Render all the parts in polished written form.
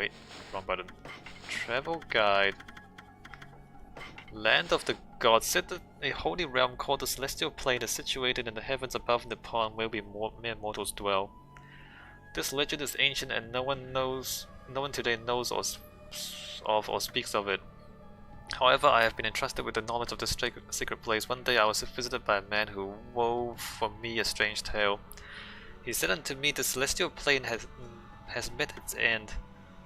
wait, wrong button. Travel guide. Land of the gods. Said that a holy realm called the Celestial Plane is situated in the heavens above Nippon, where mere mortals dwell. This legend is ancient, and no one today knows of or speaks of it. However, I have been entrusted with the knowledge of this sacred place. One day I was visited by a man who wove for me a strange tale. He said unto me, the Celestial Plane has met its end.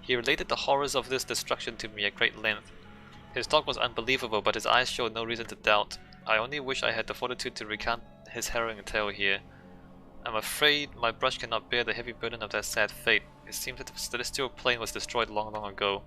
He related the horrors of this destruction to me at great length. His talk was unbelievable, but his eyes showed no reason to doubt. I only wish I had the fortitude to recount his harrowing tale here. I'm afraid my brush cannot bear the heavy burden of that sad fate. It seems that the Celestial Plane was destroyed long ago.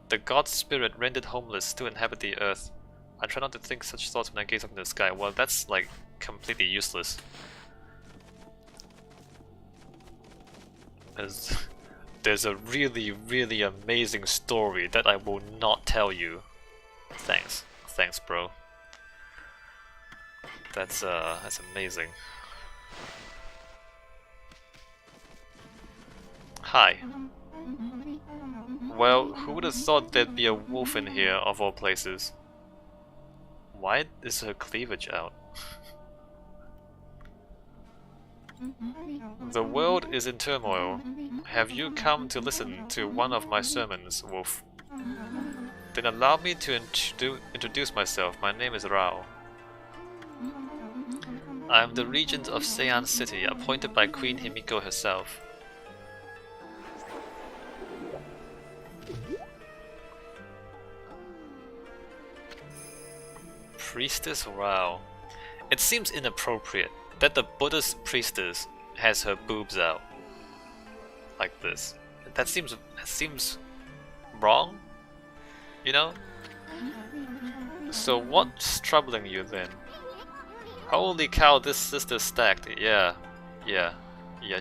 The god's spirit rendered homeless to inhabit the earth. I try not to think such thoughts when I gaze up in the sky. Well, that's like completely useless. There's a really amazing story that I will not tell you. Thanks, bro. That's amazing. Hi. Well, who would have thought there'd be a wolf in here, of all places? Why is her cleavage out? The world is in turmoil. Have you come to listen to one of my sermons, wolf? Then allow me to introduce myself. My name is Rao. I am the regent of Seian City, appointed by Queen Himiko herself. Priestess Rao. It seems inappropriate that the Buddhist priestess has her boobs out like this. That seems wrong, you know? So what's troubling you then? Holy cow, this sister's stacked. Yeah,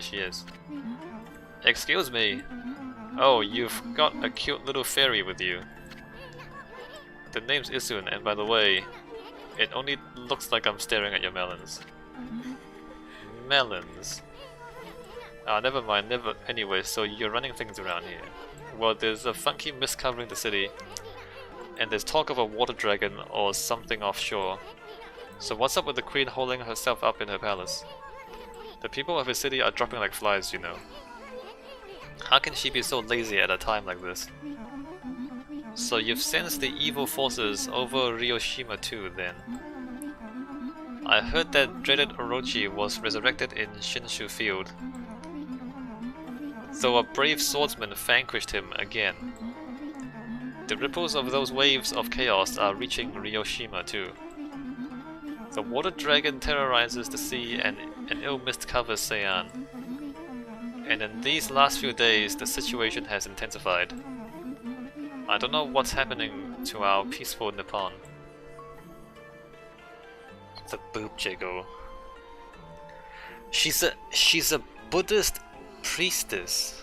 she is. Excuse me. Oh, you've got a cute little fairy with you. The name's Issun, and by the way, it only looks like I'm staring at your melons. Melons. Ah, never mind, anyway, so you're running things around here. Well, there's a funky mist covering the city, and there's talk of a water dragon or something offshore. So what's up with the queen holding herself up in her palace? The people of the city are dropping like flies, you know. How can she be so lazy at a time like this? So you've sensed the evil forces over Ryoshima too, then? I heard that dreaded Orochi was resurrected in Shinshu Field, though a brave swordsman vanquished him again. The ripples of those waves of chaos are reaching Ryoshima too. The water dragon terrorizes the sea, and an ill mist covers Seian. And in these last few days, the situation has intensified. I don't know what's happening to our peaceful Nippon. The boob jiggle. She's a Buddhist priestess.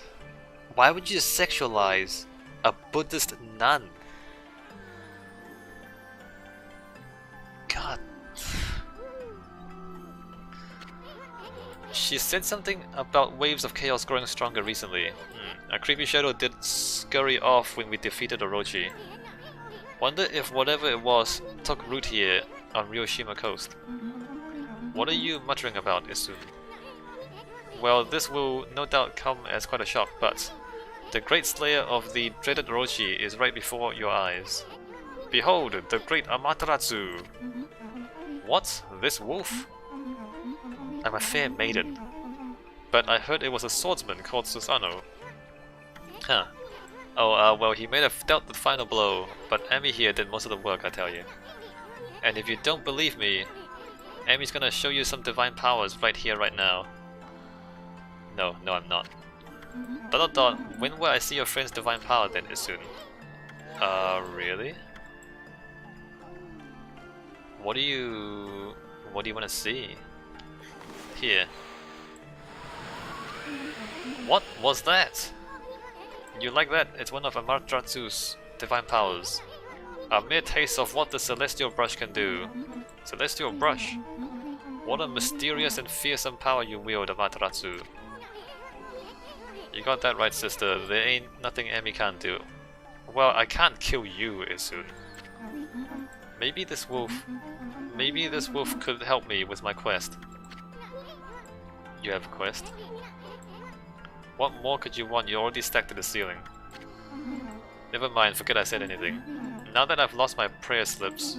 Why would you sexualize a Buddhist nun? God. She said something about waves of chaos growing stronger recently. A creepy shadow did scurry off when we defeated Orochi. Wonder if whatever it was took root here on Ryoshima coast. What are you muttering about, Issun? Well, this will no doubt come as quite a shock, but the great slayer of the dreaded Orochi is right before your eyes. Behold, the great Amaterasu! What? This wolf? I'm a fair maiden, but I heard it was a swordsman called Susano. Huh. Oh, well, he may have dealt the final blow, but Amy here did most of the work, I tell you. And if you don't believe me, Amy's gonna show you some divine powers right here, right now. No, I'm not. ... When will I see your friend's divine power then, Issun? Really? What do you want to see? Here. What was that? You like that? It's one of Amaterasu's divine powers. A mere taste of what the Celestial Brush can do. Celestial Brush? What a mysterious and fearsome power you wield, Amaterasu. You got that right, sister. There ain't nothing Amy can't do. Well, I can't kill you, Issun. Maybe this wolf could help me with my quest. You have a quest? What more could you want? You're already stacked to the ceiling. Never mind, forget I said anything. Now that I've lost my prayer slips,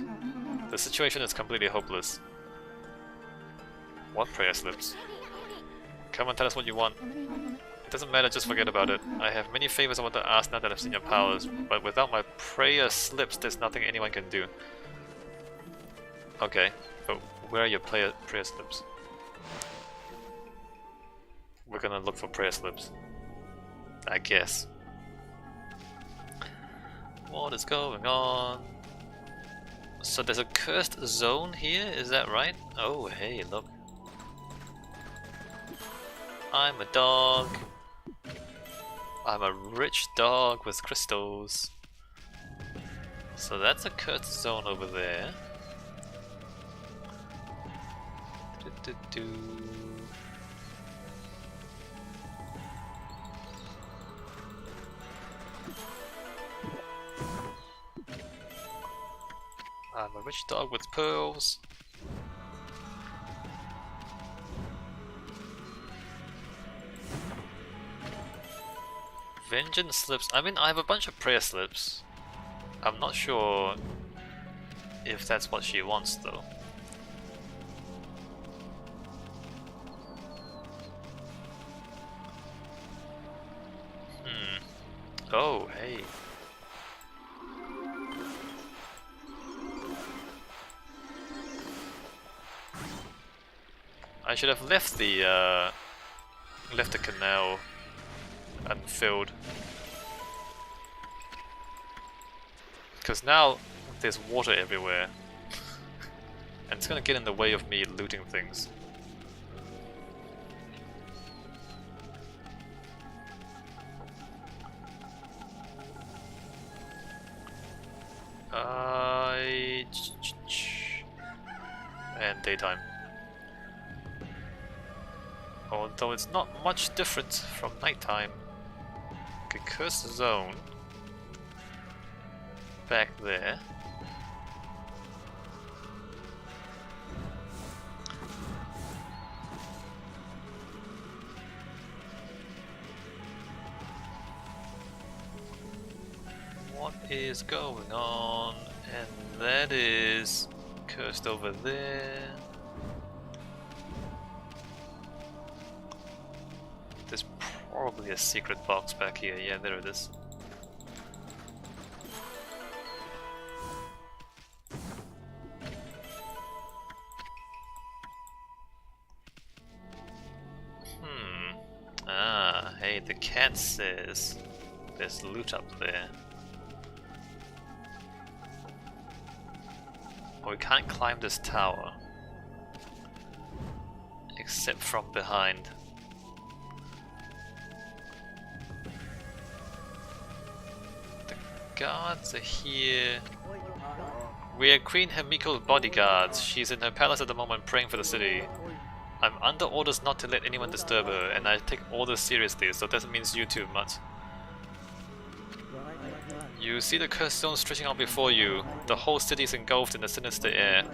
the situation is completely hopeless. What prayer slips? Come on, tell us what you want. It doesn't matter, just forget about it. I have many favors I want to ask now that I've seen your powers, but without my prayer slips, there's nothing anyone can do. Okay, but where are your prayer slips? We're gonna look for prayer slips, I guess. What is going on? So there's a cursed zone here, is that right? Oh, hey, look. I'm a dog. I'm a rich dog with crystals. So that's a cursed zone over there. I'm a rich dog with pearls. Vengeance slips. I mean, I have a bunch of prayer slips. I'm not sure if that's what she wants, though. Oh, hey. I should have left the canal unfilled, because now there's water everywhere and it's gonna get in the way of me looting things. And daytime. Although it's not much different from nighttime. Okay, cursed zone. Back there. What is going on? And that is cursed over there. There's probably a secret box back here. Yeah, there it is. Ah, hey, the cat says there's loot up there. Oh, we can't climb this tower. Except from behind. The guards are here. We are Queen Himiko's bodyguards. She's in her palace at the moment praying for the city. I'm under orders not to let anyone disturb her, and I take orders seriously, so that means you too, Mutt. You see the cursed zone stretching out before you. The whole city is engulfed in the sinister air.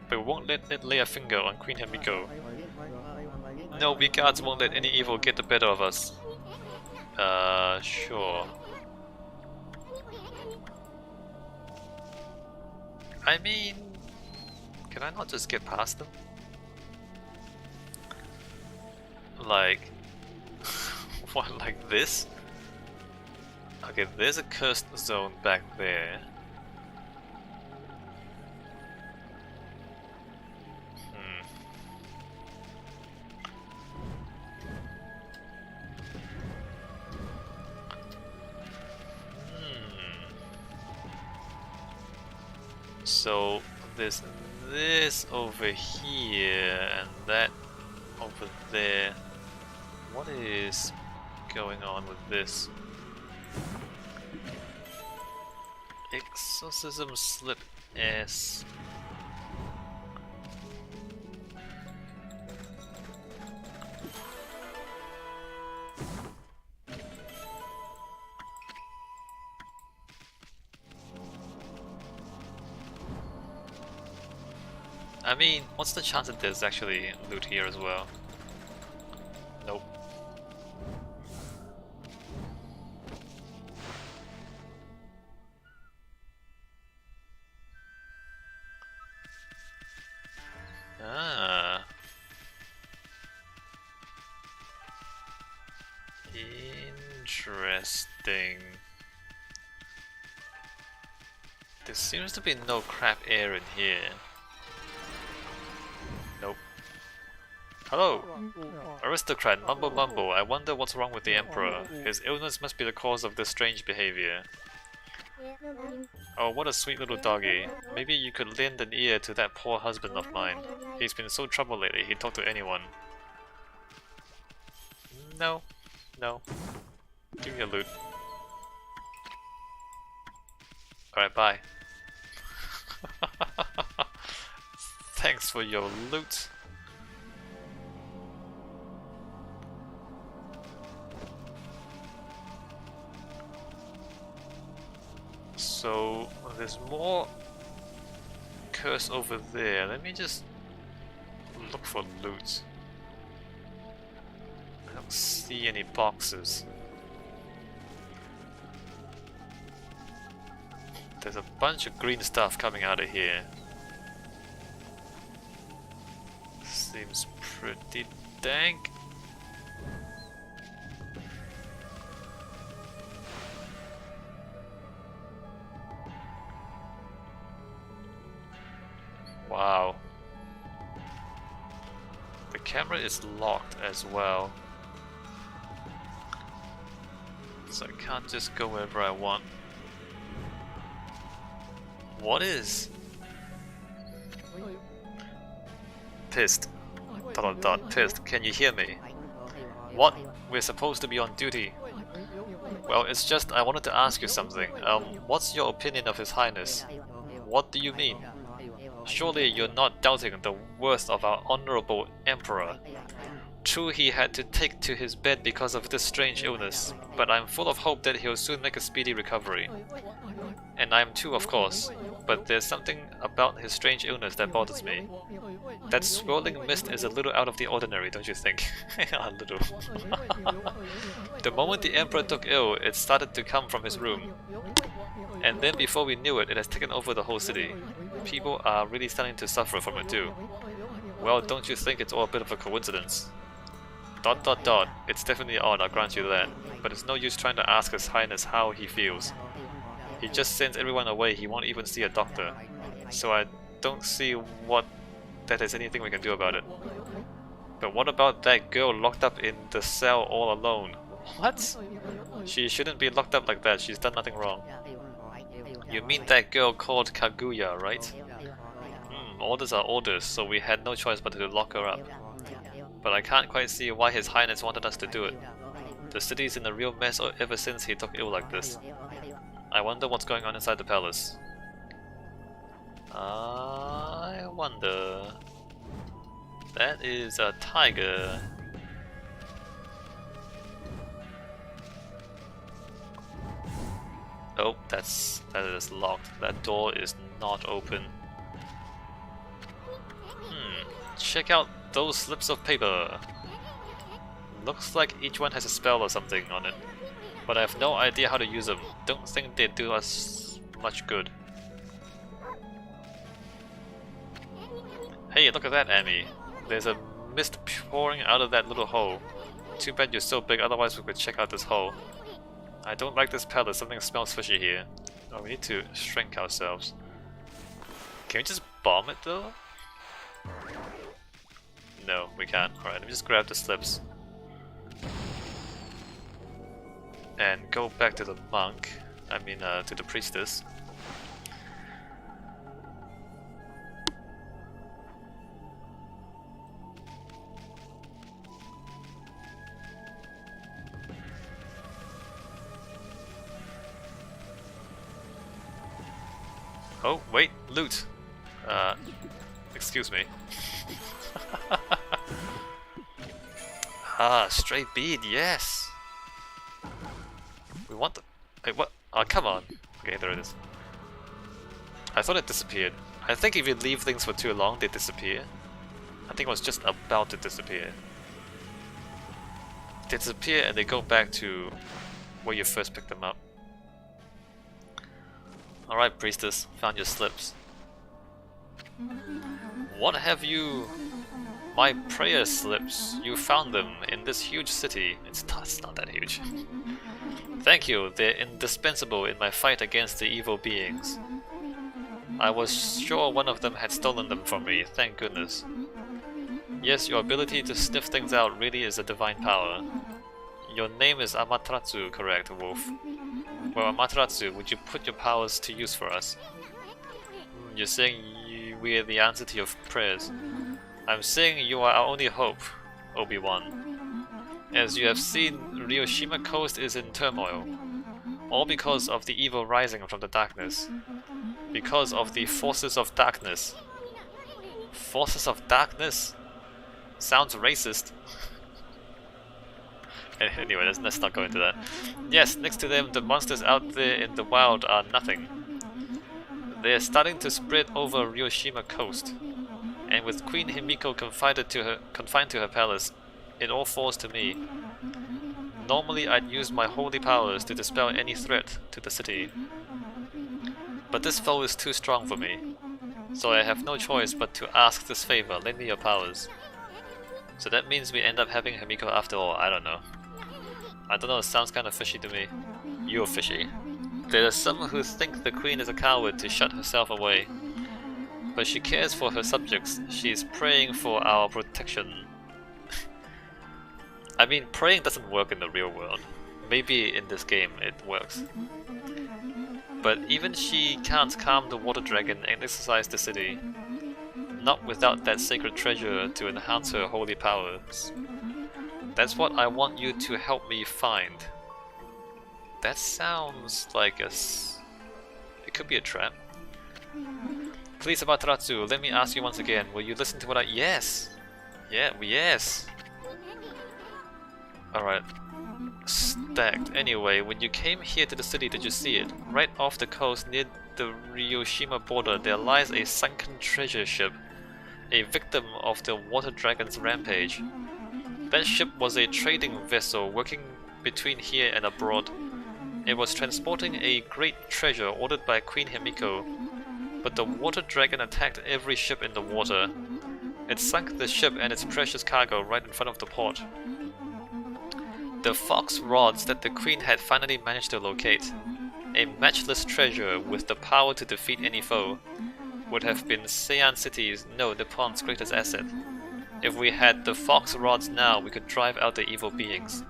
But we won't let it lay a finger on Queen Himiko. No, we guards won't let any evil get the better of us. Sure. I mean, can I not just get past them? Like, what, like this? Okay, there's a cursed zone back there. So there's this over here and that over there. What is going on with this? Exorcism slip S. I mean, what's the chance that there's actually loot here as well? Nope. Ah. Interesting. There seems to be no crap air in here. Nope. Hello! Aristocrat, mumbo mumbo, I wonder what's wrong with the Emperor. His illness must be the cause of this strange behavior. Oh, what a sweet little doggy. Maybe you could lend an ear to that poor husband of mine. He's been so troubled lately, he'd talk to anyone. No. No. Give me your loot. Alright, bye. Thanks for your loot. So there's more curse over there. Let me just look for loot. I don't see any boxes. There's a bunch of green stuff coming out of here. Seems pretty dank. Wow. The camera is locked as well. So I can't just go wherever I want. What is? Pissed. ... Pissed. Can you hear me? What? We're supposed to be on duty. Well, it's just I wanted to ask you something. What's your opinion of His Highness? What do you mean? Surely you're not doubting the worth of our honorable Emperor. True, he had to take to his bed because of this strange illness, but I'm full of hope that he'll soon make a speedy recovery. And I am too, of course, but there's something about his strange illness that bothers me. That swirling mist is a little out of the ordinary, don't you think? A little. The moment the Emperor took ill, it started to come from his room. And then before we knew it, it has taken over the whole city. People are really starting to suffer from it too. Well, don't you think it's all a bit of a coincidence? ... It's definitely odd, I'll grant you that. But it's no use trying to ask His Highness how he feels. He just sends everyone away, he won't even see a doctor. So I don't see that there's anything we can do about it. But what about that girl locked up in the cell all alone? What? She shouldn't be locked up like that, she's done nothing wrong. You mean that girl called Kaguya, right? Orders are orders, so we had no choice but to lock her up. But I can't quite see why His Highness wanted us to do it. The city's in a real mess ever since he took ill like this. I wonder what's going on inside the palace. I wonder... That is a tiger. Oh, that is locked. That door is not open. Check out those slips of paper. Looks like each one has a spell or something on it, but I have no idea how to use them. Don't think they do us much good. Hey, look at that, Amy. There's a mist pouring out of that little hole. Too bad you're so big, otherwise we could check out this hole. I don't like this palace, something smells fishy here. Oh, we need to shrink ourselves. Can we just bomb it though? No, we can't. Alright, let me just grab the slips. And go back to the monk. To the priestess. Oh, wait, loot! Excuse me. Ah, stray bead, yes! We want the... Wait, what? Oh, come on! Okay, there it is. I thought it disappeared. I think if you leave things for too long, they disappear. I think it was just about to disappear. They disappear and they go back to where you first picked them up. Alright, priestess, found your slips. What have you... My prayer slips. You found them in this huge city. It's not that huge. Thank you, they're indispensable in my fight against the evil beings. I was sure one of them had stolen them from me, thank goodness. Yes, your ability to sniff things out really is a divine power. Your name is Amaterasu, correct, Wolf? Well, Amaterasu, would you put your powers to use for us? You're saying we're the answer to your prayers. I'm saying you are our only hope, Obi-Wan. As you have seen, Ryoshima Coast is in turmoil. All because of the evil rising from the darkness. Because of the forces of darkness. Forces of darkness? Sounds racist. Anyway, let's not go into that. Yes, next to them, the monsters out there in the wild are nothing. They are starting to spread over Ryoshima Coast. And with Queen Himiko confined to her palace, it all falls to me. Normally I'd use my holy powers to dispel any threat to the city. But this foe is too strong for me. So I have no choice but to ask this favor, lend me your powers. So that means we end up having Himiko after all, I don't know. I don't know, it sounds kind of fishy to me. You're fishy. There are some who think the queen is a coward to shut herself away. But she cares for her subjects, she's praying for our protection. I mean, praying doesn't work in the real world. Maybe in this game it works. But even she can't calm the water dragon and exorcise the city. Not without that sacred treasure to enhance her holy powers. That's what I want you to help me find. That sounds like it could be a trap. Please, Amaterasu, let me ask you once again, will you listen to what I... Yes! Yeah, yes! Alright. Stacked. Anyway, when you came here to the city, did you see it? Right off the coast near the Ryoshima border, there lies a sunken treasure ship. A victim of the water dragon's rampage. That ship was a trading vessel working between here and abroad. It was transporting a great treasure ordered by Queen Himiko. But the water dragon attacked every ship in the water. It sunk the ship and its precious cargo right in front of the port. The fox rods that the queen had finally managed to locate, a matchless treasure with the power to defeat any foe, would have been Seian City's, no, Nippon's greatest asset. If we had the fox rods now, we could drive out the evil beings.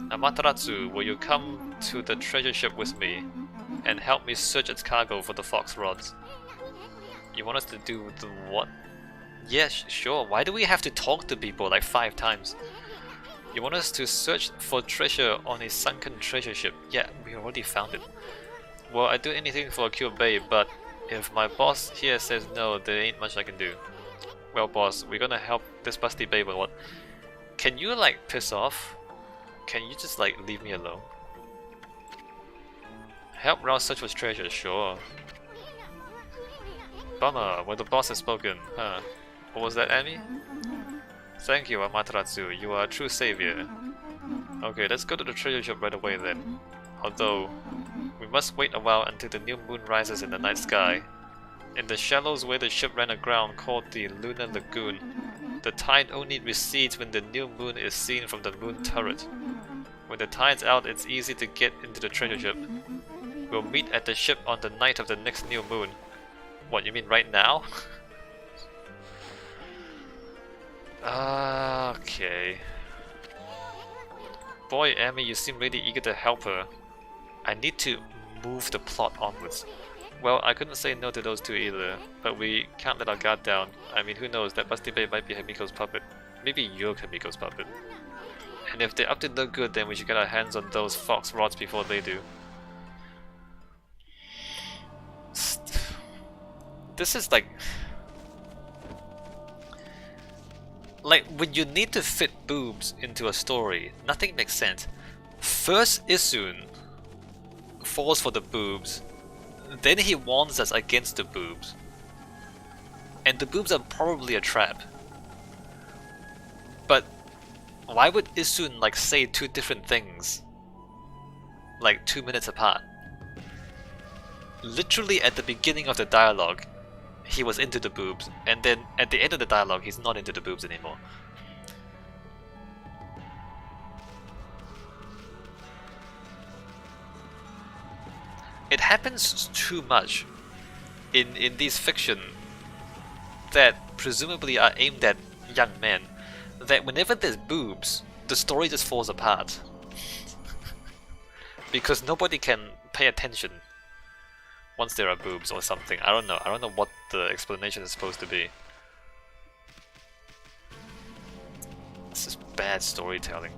Amaterasu, will you come to the treasure ship with me and help me search its cargo for the fox rods? You want us to do the what? Yes, sure. Why do we have to talk to people like 5 times? You want us to search for treasure on a sunken treasure ship? Yeah, we already found it. Well, I'd do anything for a cure babe, but if my boss here says no, there ain't much I can do. Well, boss, we're gonna help this busty babe or what? Can you like piss off? Can you just like leave me alone? Help Rouse search for treasure, sure. Bummer, well the boss has spoken, huh? What was that, Amy? Thank you, Amaterasu, you are a true savior. Okay, let's go to the treasure ship right away then. Although, we must wait a while until the new moon rises in the night sky. In the shallows where the ship ran aground called the Lunar Lagoon, the tide only recedes when the new moon is seen from the moon turret. When the tide's out, it's easy to get into the treasure ship. We'll meet at the ship on the night of the next new moon. What, you mean right now? Okay. Boy, Amy, you seem really eager to help her. I need to move the plot onwards. Well, I couldn't say no to those two either, but we can't let our guard down. I mean, who knows, that busty babe might be Himiko's puppet. Maybe you're Himiko's puppet. And if they're up to no good, then we should get our hands on those fox rods before they do. This is like when you need to fit boobs into a story, nothing makes sense. First Issun falls for the boobs, then he warns us against the boobs. And the boobs are probably a trap. But why would Issun like say two different things like 2 minutes apart? Literally at the beginning of the dialogue, he was into the boobs, and then at the end of the dialogue, he's not into the boobs anymore. It happens too much in these fiction that presumably are aimed at young men, that whenever there's boobs, the story just falls apart. Because nobody can pay attention once there are boobs or something. I don't know what the explanation is supposed to be. This is bad storytelling.